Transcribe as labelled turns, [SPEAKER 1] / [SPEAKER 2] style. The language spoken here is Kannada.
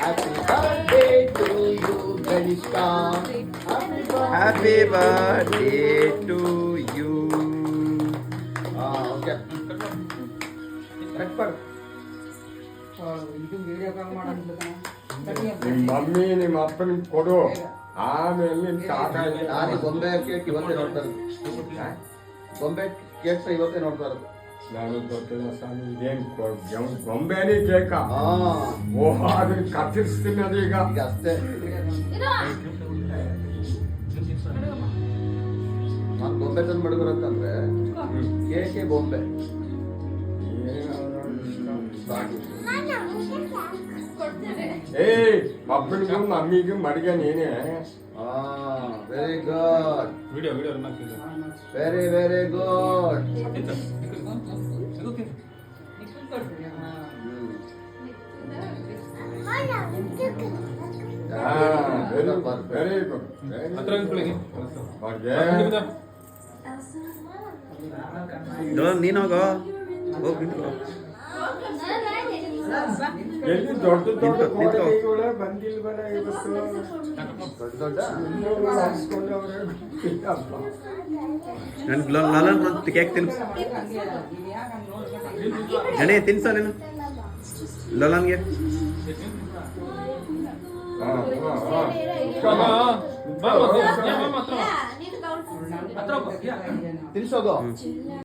[SPEAKER 1] Happy birthday to you, Ganishka.
[SPEAKER 2] Happy birthday to you.
[SPEAKER 1] Okay. Cut ಮಾಡು.
[SPEAKER 3] ಇದು ವಿಡಿಯೋ ಕಾಲ್ ಮಾಡೋದು
[SPEAKER 4] ನಿಮ್ಮ ಮಮ್ಮಿ ನಿಮ್ಮ ಅಪ್ಪನಿಗೆ ಕೊಡು, ಆಮೇಲೆ ನಿನ್ ಸಾಕಾಗಿ
[SPEAKER 1] ನಾನು ಗೊಂಬೆ ಕೇಕ್ ಇವತ್ತೇ ನೋಡ್ತಾ ಇರೋದು. ಗೊಂಬೆ ಕೇಕ್ ಇವತ್ತೇ ನೋಡ್ತಾ ಇರೋದು.
[SPEAKER 4] ನಾನು ಗೊತ್ತಿಲ್ಲ ಸ್ವಾಮಿ, ಇದೇನು ಗೊಂಬೆನೇ ಕೇಕ?
[SPEAKER 1] ಹಾ,
[SPEAKER 4] ಓಹ್, ಅದನ್ನ ಕತ್ತರಿಸ್ತೀನಿ ಅದೀಗ.
[SPEAKER 1] ಈಗ ಅಷ್ಟೇ. ನಾನು ಗೊಂಬೆ ತಂದು ಮಡಗೋರಂತಂದ್ರೆ ಕೇಕೆ ಗೊಂಬೆ ಸಾಕು.
[SPEAKER 4] ಏಯ್, ಅಪ್ಪನಿಗೂ ಮಮ್ಮಿಗೂ ಮಡ್ಗೆ ನೀನೇ.
[SPEAKER 1] Very good,
[SPEAKER 5] video
[SPEAKER 1] very very good.
[SPEAKER 4] Very good.
[SPEAKER 5] ಹತ್ರ ನಿಂತ್ಕೊಳ್ಳಿ.
[SPEAKER 2] ನೀನು ಹೋಗೋ, ಹೋಗಿ ನಿಂತ್ಕೋ.
[SPEAKER 4] ಎಲ್ಲಿ ದೊಡ್ಡ ದೊಡ್ಡ
[SPEAKER 2] ನಿಂತ್ಕೋ.
[SPEAKER 4] ಕೋಟೆಗಳೇ ಬಂದಿಲ್ವಲ್ಲ ಇವತ್ತು.
[SPEAKER 1] ದೊಡ್ಡ ದೊಡ್ಡ
[SPEAKER 4] ಇನ್ನೊಬ್ರು ಹಾಕ್ಸ್ಕೊಂಡವ್ರೆ.
[SPEAKER 2] ನನ್ ಲಲನ್ ಕೇಕ್ ತಿನ್ಸು. ಗಣೇ ತಿನ್ಸೋ ನೀನು ಲಲನ್ಗೆ.
[SPEAKER 1] ತಿನ್ಸೋದು.